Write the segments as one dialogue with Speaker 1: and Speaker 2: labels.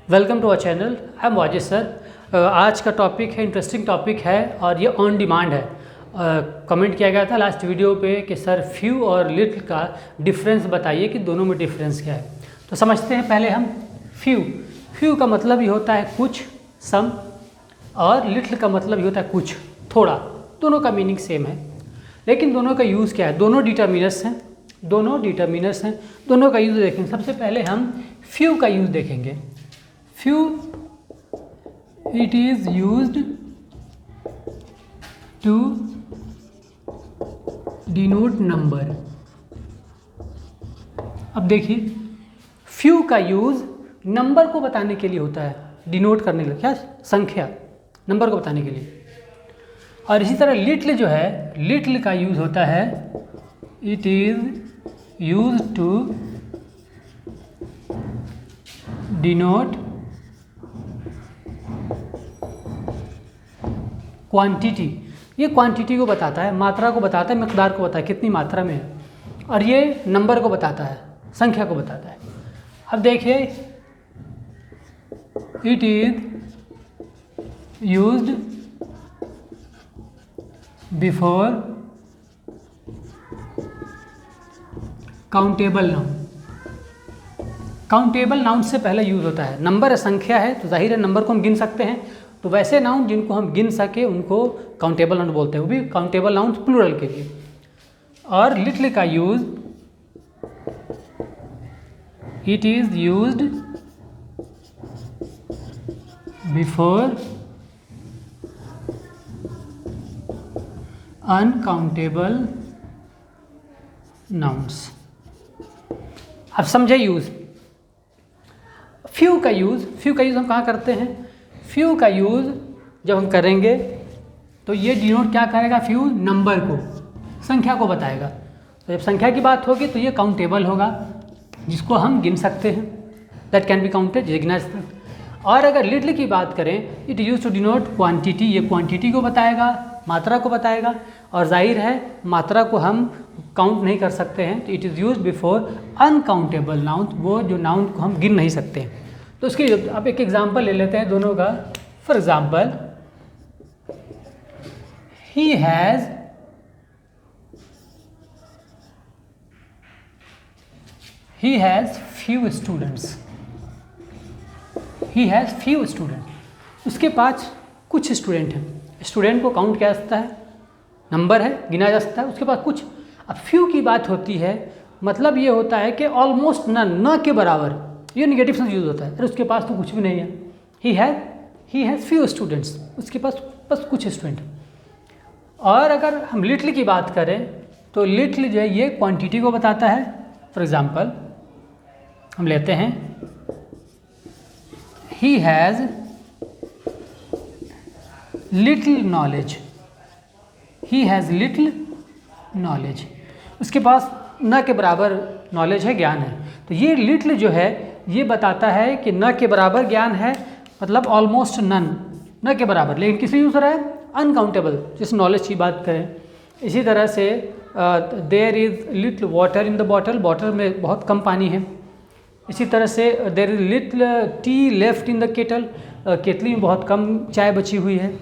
Speaker 1: Welcome to our channel. I am Wajid sir. आज का topic है, इंटरेस्टिंग टॉपिक है और ये ऑन डिमांड है। कमेंट किया गया था लास्ट वीडियो पे कि सर फ्यू और लिटिल का डिफरेंस बताइए कि दोनों में डिफरेंस क्या है। तो समझते हैं पहले हम फ्यू। फ्यू का मतलब ये होता है कुछ, सम, और लिटिल का मतलब ये होता है कुछ, थोड़ा। दोनों का मीनिंग सेम है, लेकिन दोनों का यूज़ क्या है। दोनों डिटर्मिनर्स हैं, दोनों का यूज़ देखेंगे। सबसे पहले हम फ्यू का यूज़ देखेंगे। Few, it is used to denote number. अब देखिए, फ्यू का यूज़ नंबर को बताने के लिए होता है, डिनोट करने के लिए, क्या, संख्या, नंबर को बताने के लिए। और इसी तरह लिटिल जो है, लिटिल का यूज़ होता है, it is used to denote quantity. ये क्वांटिटी को बताता है, मात्रा को बताता है, मिकदार को बताता है, कितनी मात्रा में है। और ये नंबर को बताता है, संख्या को बताता है। अब देखिए, it is used before countable noun. Countable noun से पहले यूज होता है। नंबर संख्या है तो जाहिर है नंबर को हम गिन सकते हैं, तो वैसे नाउन जिनको हम गिन सके उनको काउंटेबल नाउन बोलते हैं, वो भी काउंटेबल नाउन प्लूरल के लिए। और लिटिल का use, it is used before uncountable nouns. अब समझे यूज। फ्यू का यूज हम कहाँ करते हैं? फ्यू का यूज़ जब हम करेंगे तो ये डिनोट क्या करेगा? फ्यू नंबर को, संख्या को बताएगा। तो जब संख्या की बात होगी तो ये काउंटेबल होगा, जिसको हम गिन सकते हैं, दैट कैन बी काउंटेड, जिसे गिना जा सकता है। और अगर लिटिल की बात करें, it use to denote quantity. ये क्वांटिटी को बताएगा, मात्रा को बताएगा। और जाहिर है मात्रा को हम काउंट नहीं कर सकते हैं, तो it is use before uncountable noun, वो जो नाउन को हम गिन नहीं सकते हैं। तो उसकी अब एक एग्जांपल ले लेते हैं दोनों का। For example, he has few students. He has few students. उसके पास कुछ स्टूडेंट हैं। स्टूडेंट को काउंट किया जा सकता है, नंबर है, गिना जा सकता है, उसके पास कुछ। अब फ्यू की बात होती है, मतलब ये होता है कि ऑलमोस्ट नन, न के बराबर। ये निगेटिव सेंस यूज होता है, अरे उसके पास तो कुछ भी नहीं है। ही हैज़ फ्यू स्टूडेंट्स, उसके पास बस कुछ स्टूडेंट। और अगर हम लिटिल की बात करें तो लिटिल जो है ये क्वांटिटी को बताता है। फॉर एग्जांपल हम लेते हैं, he has little knowledge. He has little knowledge, उसके पास न के बराबर नॉलेज है, ज्ञान है। तो ये लिटिल जो है ये बताता है कि न के बराबर ज्ञान है, मतलब ऑलमोस्ट नन, न के बराबर। लेकिन किसी यूज रहा है अनकाउंटेबल, जिस नॉलेज की बात करें। इसी तरह से there is little water in the bottle, bottle में बहुत कम पानी है। इसी तरह से there is little tea left in the kettle, केतली में बहुत कम चाय बची हुई है।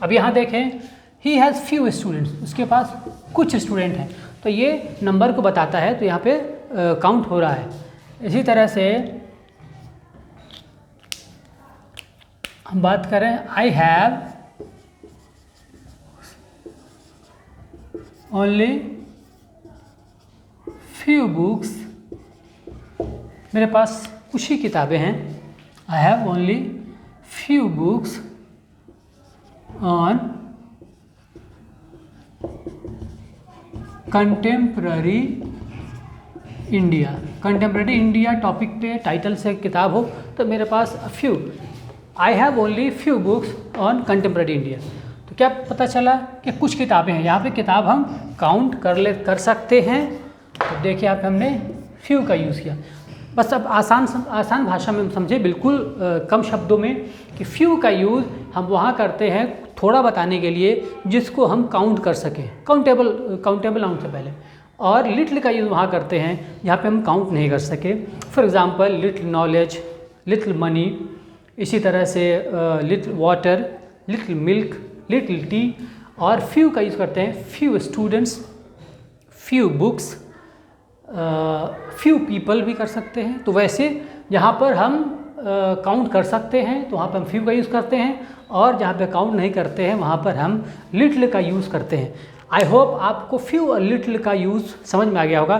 Speaker 1: अब यहाँ देखें, ही हैज़ फ्यू स्टूडेंट्स, उसके पास कुछ स्टूडेंट हैं, तो ये नंबर को बताता है, तो यहाँ पे काउंट हो रहा है। इसी तरह से हम बात करें, I have only few books. मेरे पास कुछ ही किताबें हैं। I have only few books on contemporary India. Contemporary India topic पे टाइटल से किताब हो तो मेरे पास few, I have only few books on contemporary India. तो क्या पता चला कि कुछ किताबें हैं। यहाँ पे किताब हम काउंट कर सकते हैं। तो देखिए आप, हमने फ्यू का यूज़ किया। बस अब आसान भाषा में हम समझे, बिल्कुल कम शब्दों में, कि फ्यू का यूज़ हम वहाँ करते हैं थोड़ा बताने के लिए जिसको हम काउंट कर सकें, काउंटेबल नाउन से पहले। और लिटिल का यूज़ वहाँ करते हैं जहाँ पे हम काउंट नहीं कर सके। For example little knowledge, little money, इसी तरह से little water, little milk, little T, और फ्यू का यूज़ करते हैं few students, few books, few people भी कर सकते हैं। तो वैसे जहाँ पर हम काउंट कर सकते हैं तो वहाँ पर हम फ्यू का यूज़ करते हैं, और जहाँ पे काउंट नहीं करते हैं वहाँ पर हम लिटिल का यूज़ करते हैं। आई होप आपको फ्यू और लिटिल का यूज़ समझ में आ गया होगा।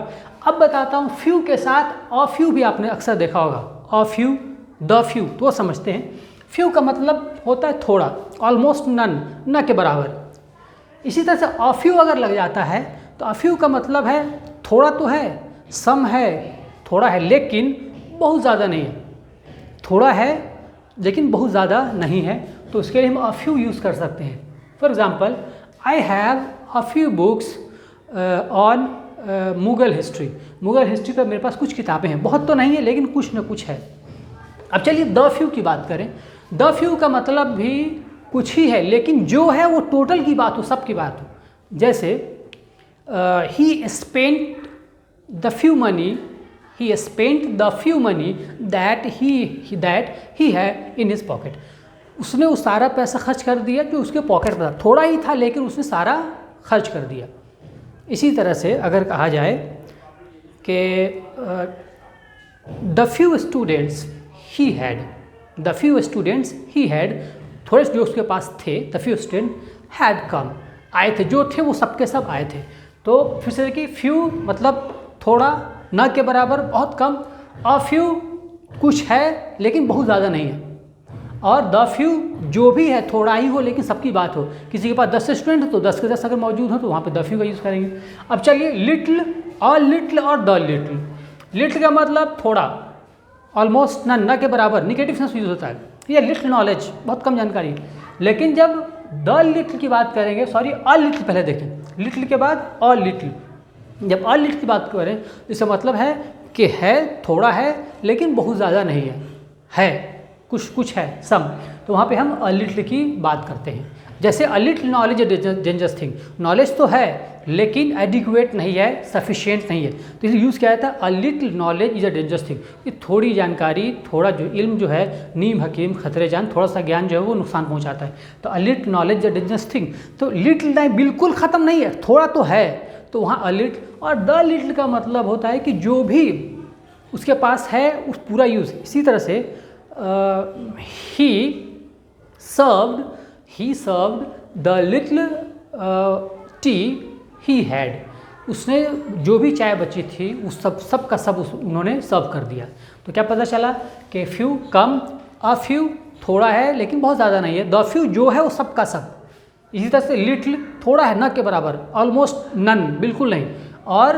Speaker 1: अब बताता हूँ फ्यू के साथ अ फ्यू भी आपने अक्सर देखा होगा, अ फ्यू, द फ्यू, तो समझते हैं। फ्यू का मतलब होता है थोड़ा, ऑलमोस्ट नन, न के बराबर। इसी तरह से अ फ्यू अगर लग जाता है तो अ फ्यू का मतलब है थोड़ा तो है, सम है, थोड़ा है लेकिन बहुत ज़्यादा नहीं है, थोड़ा है लेकिन बहुत ज़्यादा नहीं है, तो उसके लिए हम अ फ्यू यूज़ कर सकते हैं। For example, I have a few books on Mughal history. Mughal history पर मेरे पास कुछ किताबें हैं, बहुत तो नहीं है लेकिन कुछ न कुछ है। अब चलिए द फ्यू की बात करें। द फ्यू का मतलब भी कुछ ही है लेकिन जो है वो टोटल की बात हो, सब की बात हो। जैसे ही spent the few money, he spent the few money that he had in his pocket। उसने उस सारा पैसा खर्च कर दिया जो उसके पॉकेट में था, थोड़ा ही था लेकिन उसने सारा खर्च कर दिया। इसी तरह से अगर कहा जाए कि the few students he had, the few students he had, थोड़े जो उसके पास थे, the few student had come, आए थे, जो थे वो सबके सब आए थे। तो फिर से देखिए फ्यू मतलब थोड़ा, न के बराबर, बहुत कम, अ फ्यू कुछ है लेकिन बहुत ज़्यादा नहीं है, और द फ्यू जो भी है थोड़ा ही हो लेकिन सबकी बात हो। किसी के पास 10 स्टूडेंट हो तो 10 के 10 अगर मौजूद हो तो वहाँ पे द फ्यू का यूज़ करेंगे। अब चलिए लिटिल, लिटिल और द लिटिल। लिटिल का मतलब थोड़ा, ऑलमोस्ट न के बराबर, निगेटिव सेंस यूज़ होता है, ये लिटिल नॉलेज, बहुत कम जानकारी। लेकिन जब द लिटिल की बात करेंगे, सॉरी अ लिटिल पहले देखें, लिटिल के बाद अ लिटिल, जब अ लिटिल की बात करें इसका मतलब है कि है, थोड़ा है लेकिन बहुत ज़्यादा नहीं है कुछ है, सम, तो वहाँ पे हम अ लिटिल की बात करते हैं। जैसे a little knowledge dangerous thing, knowledge तो है लेकिन एडिक्वेट नहीं है, सफिशिएंट नहीं है, तो इसे यूज़ किया जाता है a little knowledge is a dangerous thing. ये थोड़ी जानकारी, थोड़ा जो इल्म जो है, नीम हकीम खतरे जान, थोड़ा सा ज्ञान जो है वो नुकसान पहुँचाता है। तो a little knowledge is a dangerous thing, तो लिटिल नहीं, बिल्कुल ख़त्म नहीं है, थोड़ा तो है, तो वहाँ अ लिटिल। और द लिटिल का मतलब होता है कि जो भी उसके पास है उस पूरा यूज़। इसी तरह से ही served the little T he had, उसने जो भी चाय बची थी उस सब का सब उन्होंने सर्व कर दिया। तो क्या पता चला कि फ्यू कम, अ फ्यू थोड़ा है लेकिन बहुत ज़्यादा नहीं है, द फ्यू जो है वो सब का सब। इसी तरह से लिटिल थोड़ा है, न के बराबर, ऑलमोस्ट नन, बिल्कुल नहीं, और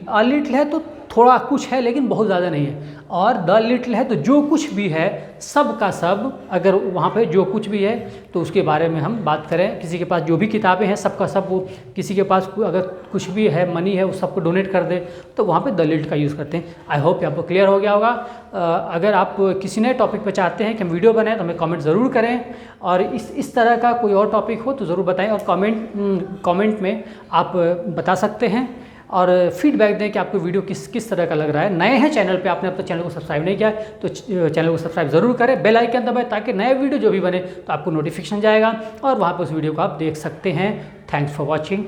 Speaker 1: अ लिटिल है तो थोड़ा कुछ है लेकिन बहुत ज़्यादा नहीं है, और द लिटिल है तो जो कुछ भी है सब का सब। अगर वहाँ पे जो कुछ भी है तो उसके बारे में हम बात करें, किसी के पास जो भी किताबें हैं सब का सब, वो किसी के पास अगर कुछ भी है, मनी है, उस सबको डोनेट कर दे, तो वहाँ पे द लिटिल का यूज़ करते हैं। आई होप आपको क्लियर हो गया होगा। अगर आप किसी नए टॉपिक पर चाहते हैं कि हम वीडियो बनाएं तो हमें कमेंट ज़रूर करें, और इस तरह का कोई और टॉपिक हो तो ज़रूर बताएं, और कमेंट में आप बता सकते हैं और फीडबैक दें कि आपको वीडियो किस तरह का लग रहा है। नए हैं चैनल पे, आपने अब तक चैनल को सब्सक्राइब नहीं किया है तो चैनल को सब्सक्राइब ज़रूर करें, बेल आइकन दबाएं ताकि नए वीडियो जो भी बने तो आपको नोटिफिकेशन जाएगा और वहाँ पर उस वीडियो को आप देख सकते हैं। Thanks for watching.